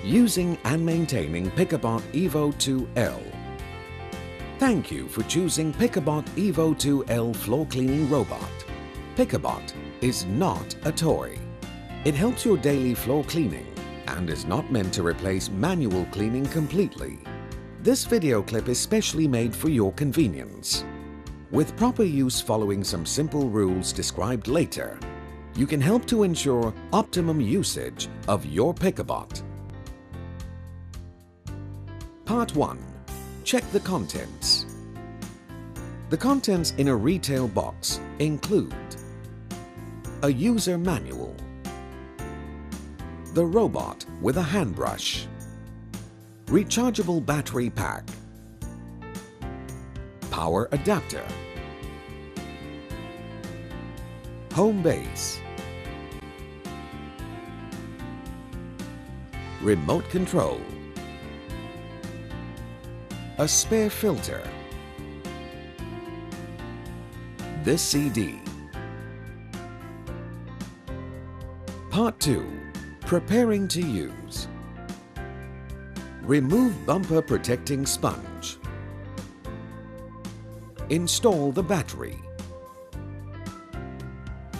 using and maintaining Picabot Evo 2L. Thank you for choosing Picabot Evo 2L floor cleaning robot. Picabot is not a toy. It helps your daily floor cleaning and is not meant to replace manual cleaning completely. This video clip is specially made for your convenience. With proper use following some simple rules described later, you can help to ensure optimum usage of your Picabot. Part 1. Check the contents. The contents in a retail box include a user manual, the robot with a hand brush, rechargeable battery pack, power adapter, home base, remote control, a spare filter, this CD. Part 2. Preparing to use. Remove bumper protecting sponge. Install the battery.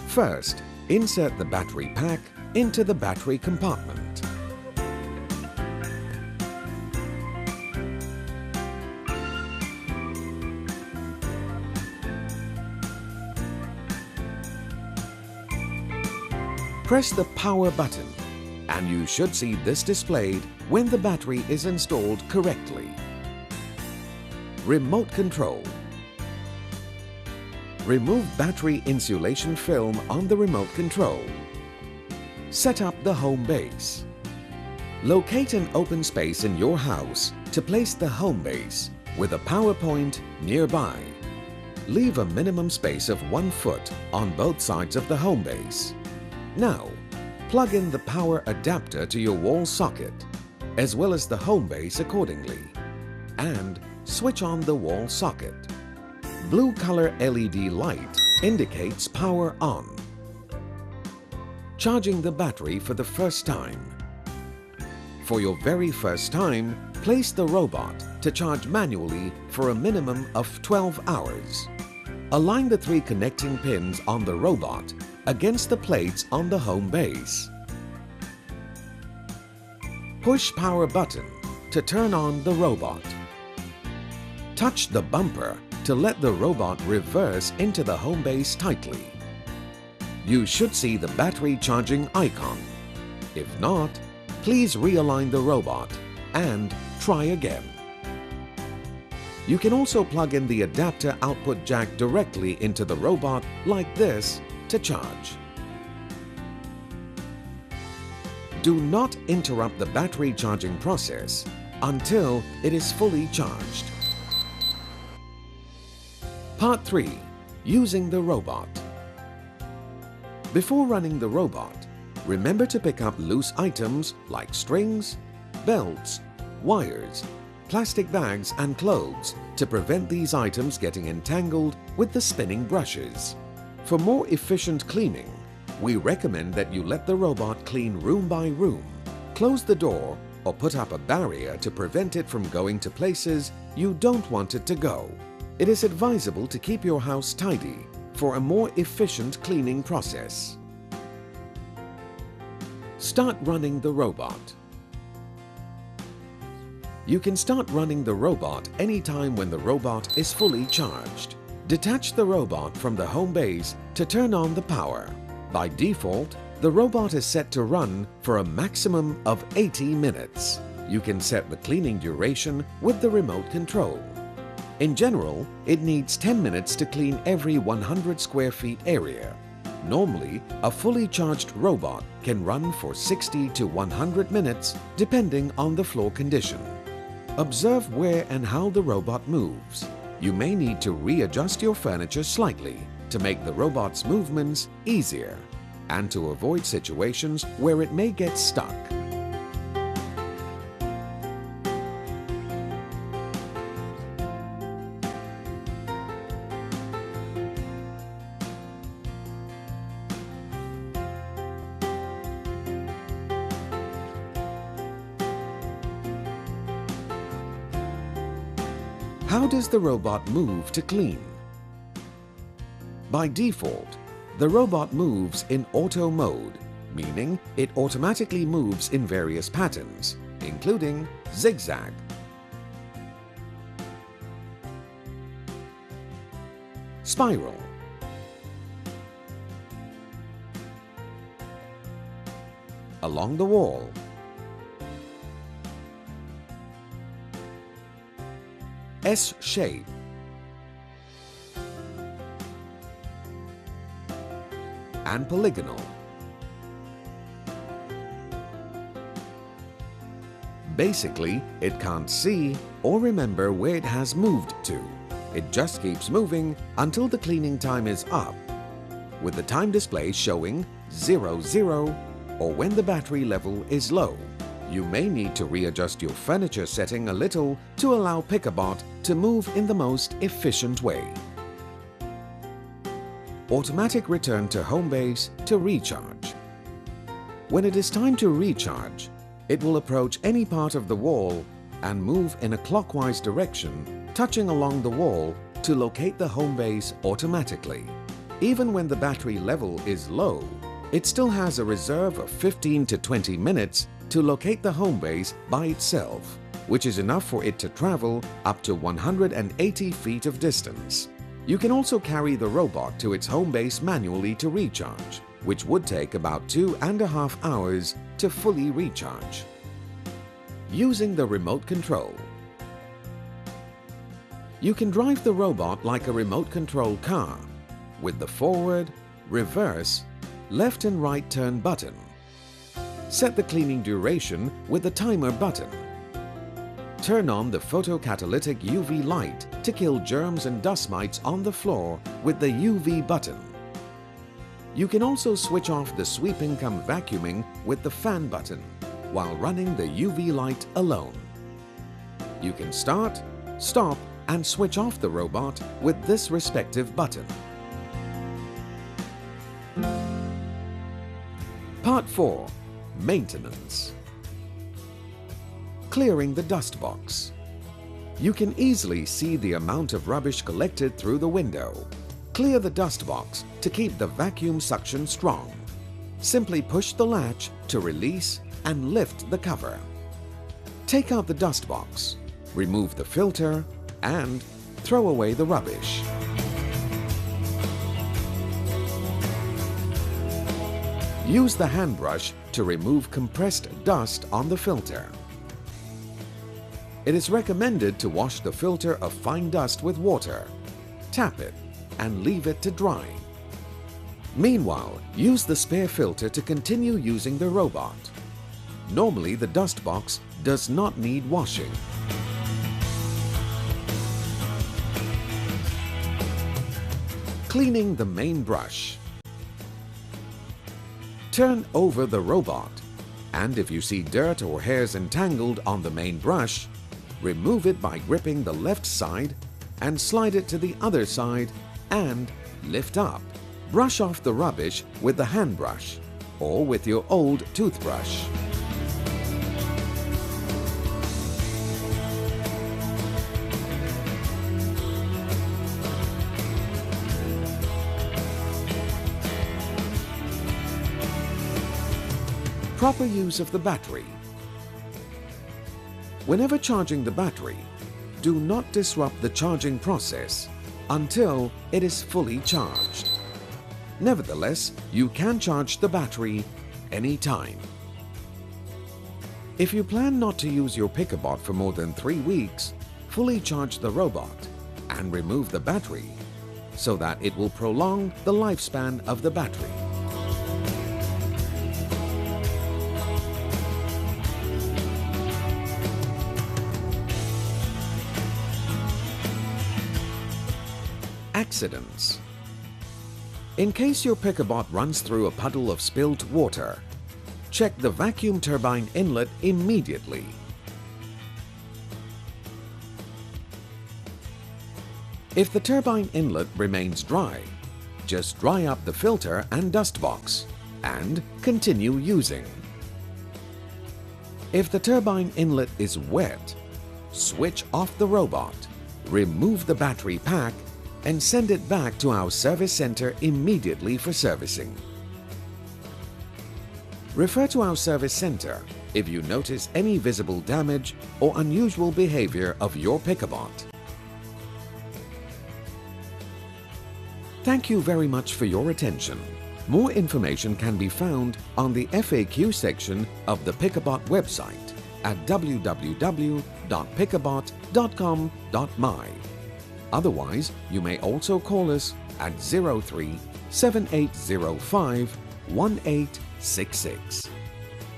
First, insert the battery pack into the battery compartment. Press the power button and you should see this displayed when the battery is installed correctly. Remote control. Remove battery insulation film on the remote control. Set up the home base. Locate an open space in your house to place the home base with a power point nearby. Leave a minimum space of 1 foot on both sides of the home base. Now, plug in the power adapter to your wall socket, as well as the home base accordingly, and switch on the wall socket. Blue color LED light indicates power on. Charging the battery for the first time. For your very first time, place the robot to charge manually for a minimum of 12 hours. Align the 3 connecting pins on the robot against the plates on the home base. Push power button to turn on the robot. Touch the bumper to let the robot reverse into the home base tightly. You should see the battery charging icon. If not, please realign the robot and try again. You can also plug in the adapter output jack directly into the robot like this to charge. Do not interrupt the battery charging process until it is fully charged. Part 3. Using the robot. Before running the robot, remember to pick up loose items like strings, belts, wires, plastic bags and clothes to prevent these items getting entangled with the spinning brushes. For more efficient cleaning, we recommend that you let the robot clean room by room. Close the door or put up a barrier to prevent it from going to places you don't want it to go. It is advisable to keep your house tidy for a more efficient cleaning process. Start running the robot. You can start running the robot anytime when the robot is fully charged. Detach the robot from the home base to turn on the power. By default, the robot is set to run for a maximum of 80 minutes. You can set the cleaning duration with the remote control. In general, it needs 10 minutes to clean every 100 square feet area. Normally, a fully charged robot can run for 60 to 100 minutes depending on the floor condition. Observe where and how the robot moves. You may need to readjust your furniture slightly to make the robot's movements easier and to avoid situations where it may get stuck. How does the robot move to clean? By default, the robot moves in auto mode, meaning it automatically moves in various patterns, including zigzag, spiral, along the wall, S-shape, and polygonal. Basically, it can't see or remember where it has moved to. It just keeps moving until the cleaning time is up, with the time display showing 00 or when the battery level is low. You may need to readjust your furniture setting a little to allow Picabot to move in the most efficient way. Automatic return to home base to recharge. When it is time to recharge, it will approach any part of the wall and move in a clockwise direction, touching along the wall to locate the home base automatically. Even when the battery level is low, it still has a reserve of 15 to 20 minutes to locate the home base by itself, which is enough for it to travel up to 180 feet of distance. You can also carry the robot to its home base manually to recharge, which would take about 2.5 hours to fully recharge. Using the remote control. You can drive the robot like a remote control car with the forward, reverse, left and right turn button. Set the cleaning duration with the timer button. Turn on the photocatalytic UV light to kill germs and dust mites on the floor with the UV button. You can also switch off the sweeping cum vacuuming with the fan button while running the UV light alone. You can start, stop, and switch off the robot with this respective button. Part 4. Maintenance. Clearing the dust box. You can easily see the amount of rubbish collected through the window. Clear the dust box to keep the vacuum suction strong. Simply push the latch to release and lift the cover. Take out the dust box, remove the filter, and throw away the rubbish. Use the hand brush to remove compressed dust on the filter. It is recommended to wash the filter of fine dust with water, tap it, and leave it to dry. Meanwhile, use the spare filter to continue using the robot. Normally, the dust box does not need washing. Cleaning the main brush. Turn over the robot, and if you see dirt or hairs entangled on the main brush, remove it by gripping the left side and slide it to the other side and lift up. Brush off the rubbish with the hand brush or with your old toothbrush. Proper use of the battery. Whenever charging the battery, do not disrupt the charging process until it is fully charged. Nevertheless, you can charge the battery anytime. If you plan not to use your Picabot for more than 3 weeks, fully charge the robot and remove the battery so that it will prolong the lifespan of the battery. Accidents. In case your Picabot runs through a puddle of spilled water, check the vacuum turbine inlet immediately. If the turbine inlet remains dry, just dry up the filter and dust box and continue using. If the turbine inlet is wet, switch off the robot, remove the battery pack and send it back to our service center immediately for servicing. Refer to our service center if you notice any visible damage or unusual behavior of your Picobot. Thank you very much for your attention. More information can be found on the FAQ section of the Picobot website at www.picobot.com.my. Otherwise, you may also call us at 03 7805 1866.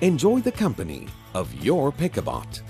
Enjoy the company of your Picobot.